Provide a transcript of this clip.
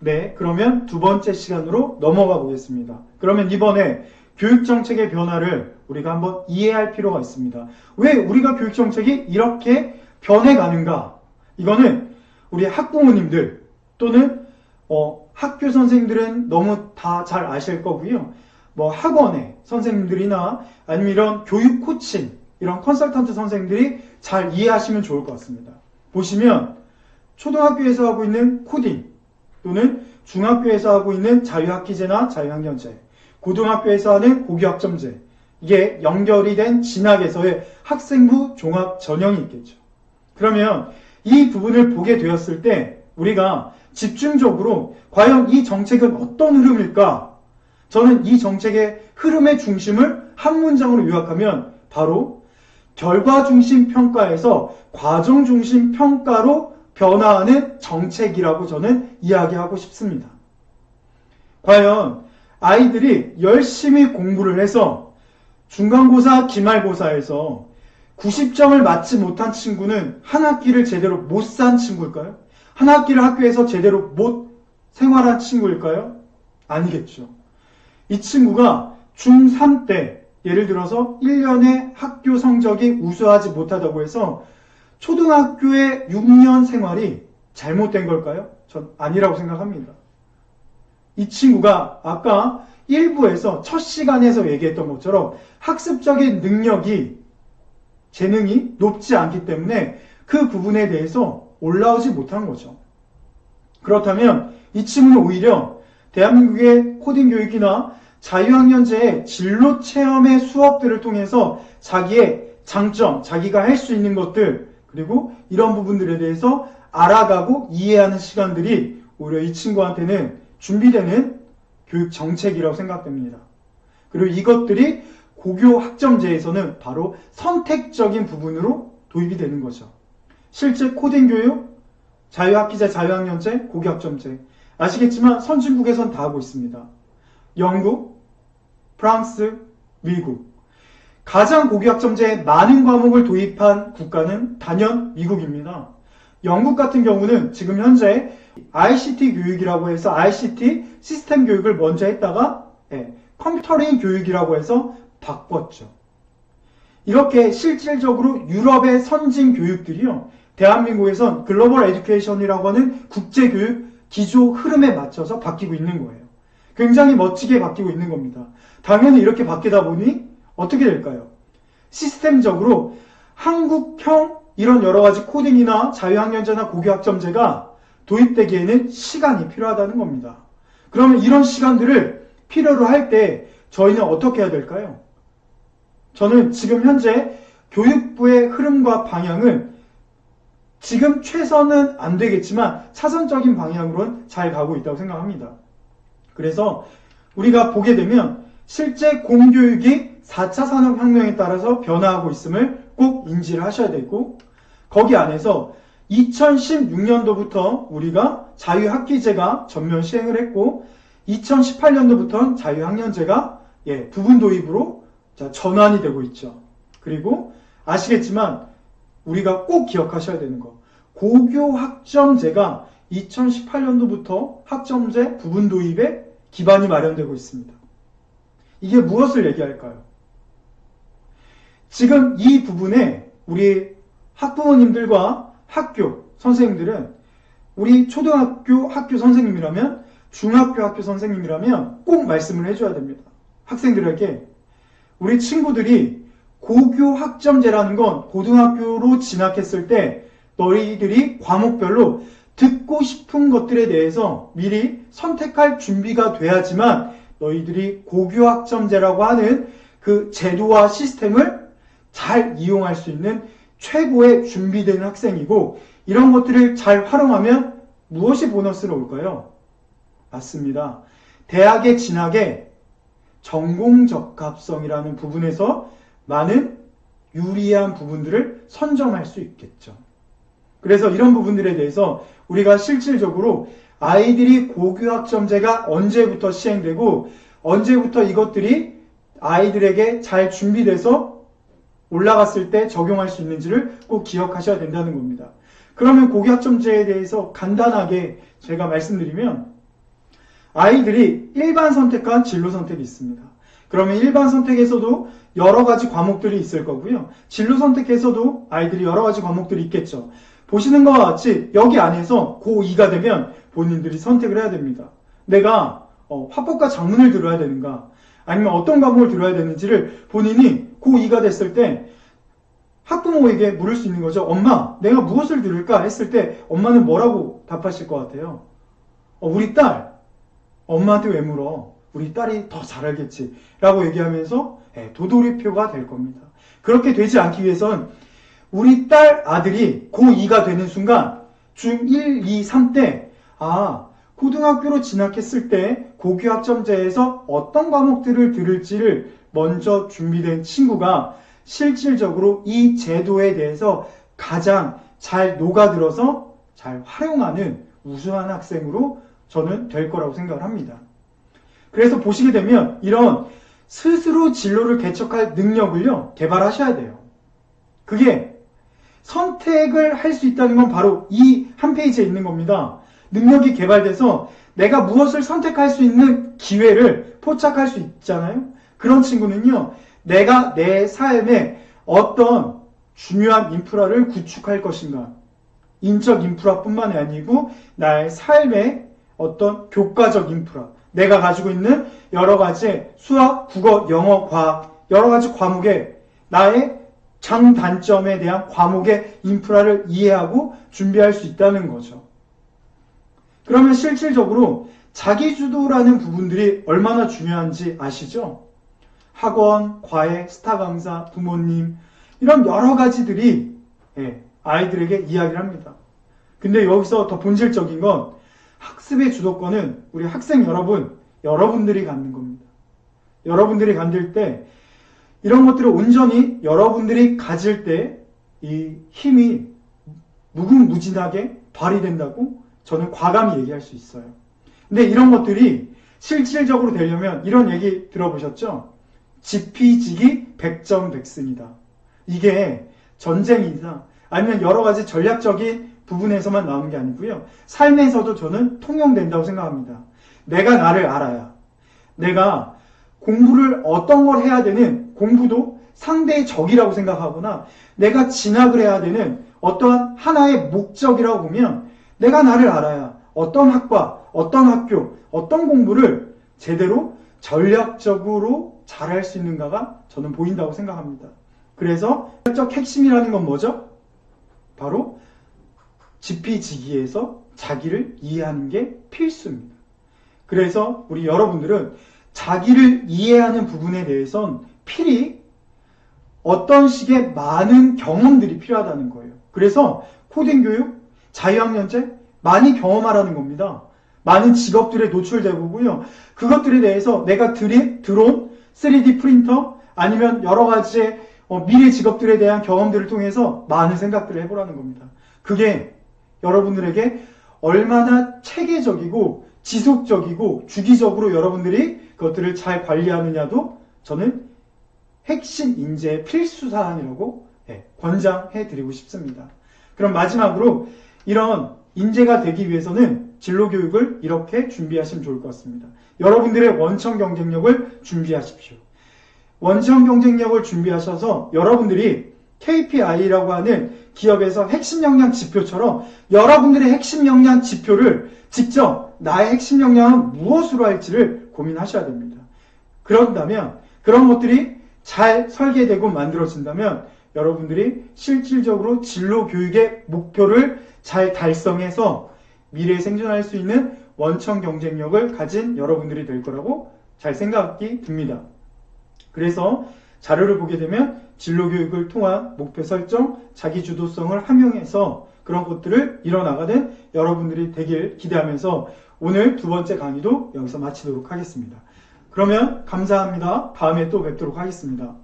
네, 그러면 두 번째 시간으로 넘어가 보겠습니다. 그러면 이번에 교육정책의 변화를 우리가 한번 이해할 필요가 있습니다. 왜 우리가 교육정책이 이렇게 변해가는가? 이거는 우리 학부모님들 또는 학교 선생님들은 너무 다 잘 아실 거고요. 뭐 학원의 선생님들이나 아니면 이런 교육 코칭, 이런 컨설턴트 선생님들이 잘 이해하시면 좋을 것 같습니다. 보시면 초등학교에서 하고 있는 코딩 또는 중학교에서 하고 있는 자유학기제나 자유학년제, 고등학교에서 하는 고교학점제, 이게 연결이 된 진학에서의 학생부 종합 전형이 있겠죠. 그러면 이 부분을 보게 되었을 때 우리가 집중적으로 과연 이 정책은 어떤 흐름일까? 저는 이 정책의 흐름의 중심을 한 문장으로 요약하면 바로 결과 중심 평가에서 과정 중심 평가로 변화하는 정책이라고 저는 이야기하고 싶습니다. 과연 아이들이 열심히 공부를 해서 중간고사, 기말고사에서 90점을 맞지 못한 친구는 한 학기를 제대로 못 산 친구일까요? 한 학기를 학교에서 제대로 못 생활한 친구일까요? 아니겠죠. 이 친구가 중3 때 예를 들어서 1년에 학교 성적이 우수하지 못하다고 해서 초등학교의 6년 생활이 잘못된 걸까요? 전 아니라고 생각합니다. 이 친구가 아까 1부에서 첫 시간에서 얘기했던 것처럼 학습적인 능력이, 재능이 높지 않기 때문에 그 부분에 대해서 올라오지 못한 거죠. 그렇다면 이 친구는 오히려 대한민국의 코딩 교육이나 자유학년제의 진로 체험의 수업들을 통해서 자기의 장점, 자기가 할 수 있는 것들, 그리고 이런 부분들에 대해서 알아가고 이해하는 시간들이 오히려 이 친구한테는 준비되는 교육 정책이라고 생각됩니다. 그리고 이것들이 고교 학점제에서는 바로 선택적인 부분으로 도입이 되는 거죠. 실제 코딩 교육, 자유학기제, 자유학년제, 고교 학점제, 아시겠지만 선진국에선 다 하고 있습니다. 영국, 프랑스, 미국. 가장 고교 학점제에 많은 과목을 도입한 국가는 단연 미국입니다. 영국 같은 경우는 지금 현재 ICT 교육이라고 해서 ICT 시스템 교육을 먼저 했다가 컴퓨터링 교육이라고 해서 바꿨죠. 이렇게 실질적으로 유럽의 선진 교육들이요, 대한민국에선 글로벌 에듀케이션이라고 하는 국제교육 기조 흐름에 맞춰서 바뀌고 있는 거예요. 굉장히 멋지게 바뀌고 있는 겁니다. 당연히 이렇게 바뀌다 보니 어떻게 될까요? 시스템적으로 한국형 이런 여러 가지 코딩이나 자유학년제나 고교학점제가 도입되기에는 시간이 필요하다는 겁니다. 그러면 이런 시간들을 필요로 할 때 저희는 어떻게 해야 될까요? 저는 지금 현재 교육부의 흐름과 방향은 지금 최선은 안 되겠지만 차선적인 방향으로는 잘 가고 있다고 생각합니다. 그래서 우리가 보게 되면 실제 공교육이 4차 산업혁명에 따라서 변화하고 있음을 꼭 인지를 하셔야 되고, 거기 안에서 2016년도부터 우리가 자유학기제가 전면 시행을 했고 2018년도부터는 자유학년제가 부분 도입으로 전환이 되고 있죠. 그리고 아시겠지만 우리가 꼭 기억하셔야 되는 거, 고교 학점제가 2018년도부터 학점제 부분 도입에 기반이 마련되고 있습니다. 이게 무엇을 얘기할까요? 지금 이 부분에 우리 학부모님들과 학교 선생님들은, 우리 초등학교 학교 선생님이라면, 중학교 학교 선생님이라면 꼭 말씀을 해줘야 됩니다. 학생들에게 우리 친구들이 고교 학점제라는 건 고등학교로 진학했을 때 너희들이 과목별로 듣고 싶은 것들에 대해서 미리 선택할 준비가 돼야지만 너희들이 고교 학점제라고 하는 그 제도와 시스템을 잘 이용할 수 있는 최고의 준비된 학생이고, 이런 것들을 잘 활용하면 무엇이 보너스로 올까요? 맞습니다. 대학의 진학에 전공 적합성이라는 부분에서 많은 유리한 부분들을 선점할 수 있겠죠. 그래서 이런 부분들에 대해서 우리가 실질적으로 아이들이 고교학점제가 언제부터 시행되고 언제부터 이것들이 아이들에게 잘 준비돼서 올라갔을 때 적용할 수 있는지를 꼭 기억하셔야 된다는 겁니다. 그러면 고교학점제에 대해서 간단하게 제가 말씀드리면, 아이들이 일반 선택과 진로 선택이 있습니다. 그러면 일반 선택에서도 여러 가지 과목들이 있을 거고요. 진로 선택에서도 아이들이 여러 가지 과목들이 있겠죠. 보시는 것과 같이 여기 안에서 고2가 되면 본인들이 선택을 해야 됩니다. 내가 화법과 작문을 들어야 되는가, 아니면 어떤 과목을 들어야 되는지를 본인이 고2가 됐을 때 학부모에게 물을 수 있는 거죠. 엄마, 내가 무엇을 들을까 했을 때 엄마는 뭐라고 답하실 것 같아요? 우리 딸, 엄마한테 왜 물어? 우리 딸이 더 잘 알겠지 라고 얘기하면서 도돌이표가 될 겁니다. 그렇게 되지 않기 위해선 우리 딸 아들이 고2가 되는 순간 중1, 2, 3 때 고등학교로 진학했을 때 고교학점제에서 어떤 과목들을 들을지를 먼저 준비된 친구가 실질적으로 이 제도에 대해서 가장 잘 녹아들어서 잘 활용하는 우수한 학생으로 저는 될 거라고 생각을 합니다. 그래서 보시게 되면 이런 스스로 진로를 개척할 능력을요, 개발하셔야 돼요. 그게 선택을 할 수 있다는 건 바로 이 한 페이지에 있는 겁니다. 능력이 개발돼서 내가 무엇을 선택할 수 있는 기회를 포착할 수 있잖아요. 그런 친구는요, 내가 내 삶에 어떤 중요한 인프라를 구축할 것인가, 인적 인프라뿐만이 아니고 나의 삶의 어떤 교과적 인프라, 내가 가지고 있는 여러 가지 수학, 국어, 영어, 과학, 여러 가지 과목에 나의 장단점에 대한 과목의 인프라를 이해하고 준비할 수 있다는 거죠. 그러면 실질적으로 자기주도라는 부분들이 얼마나 중요한지 아시죠? 학원, 과외, 스타 강사, 부모님, 이런 여러 가지들이 아이들에게 이야기를 합니다. 근데 여기서 더 본질적인 건 학습의 주도권은 우리 학생 여러분들이 갖는 겁니다. 여러분들이 가질 때 이런 것들을 온전히 여러분들이 가질 때 이 힘이 무궁무진하게 발휘된다고 저는 과감히 얘기할 수 있어요. 근데 이런 것들이 실질적으로 되려면 이런 얘기 들어보셨죠? 지피지기 백전백승이다. 이게 전쟁이다. 아니면 여러 가지 전략적인 부분에서만 나오는 게 아니고요. 삶에서도 저는 통용된다고 생각합니다. 내가 나를 알아야, 내가 공부를 어떤 걸 해야 되는 공부도 상대의 적이라고 생각하거나 내가 진학을 해야 되는 어떠한 하나의 목적이라고 보면 내가 나를 알아야 어떤 학과, 어떤 학교, 어떤 공부를 제대로 전략적으로 잘할 수 있는가가 저는 보인다고 생각합니다. 그래서 전략적 핵심이라는 건 뭐죠? 바로 지피지기에서 자기를 이해하는 게 필수입니다. 그래서 우리 여러분들은 자기를 이해하는 부분에 대해선 필히 어떤 식의 많은 경험들이 필요하다는 거예요. 그래서 코딩 교육, 자유학년제 많이 경험하라는 겁니다. 많은 직업들에 노출되고요. 그것들에 대해서 내가 드론, 3D 프린터 아니면 여러 가지의 미래 직업들에 대한 경험들을 통해서 많은 생각들을 해보라는 겁니다. 그게 여러분들에게 얼마나 체계적이고 지속적이고 주기적으로 여러분들이 그것들을 잘 관리하느냐도 저는 핵심 인재의 필수 사안이라고 권장해 드리고 싶습니다. 그럼 마지막으로 이런 인재가 되기 위해서는 진로교육을 이렇게 준비하시면 좋을 것 같습니다. 여러분들의 원청 경쟁력을 준비하십시오. 원청 경쟁력을 준비하셔서 여러분들이 KPI라고 하는 기업에서 핵심 역량 지표처럼 여러분들의 핵심 역량 지표를 직접 나의 핵심 역량은 무엇으로 할지를 고민하셔야 됩니다. 그런다면 그런 것들이 잘 설계되고 만들어진다면 여러분들이 실질적으로 진로 교육의 목표를 잘 달성해서 미래에 생존할 수 있는 원청 경쟁력을 가진 여러분들이 될 거라고 잘 생각이 듭니다. 그래서 자료를 보게 되면 진로 교육을 통한 목표 설정, 자기 주도성을 함용해서 그런 것들을 이뤄나가는 여러분들이 되길 기대하면서 오늘 두 번째 강의도 여기서 마치도록 하겠습니다. 그러면 감사합니다. 다음에 또 뵙도록 하겠습니다.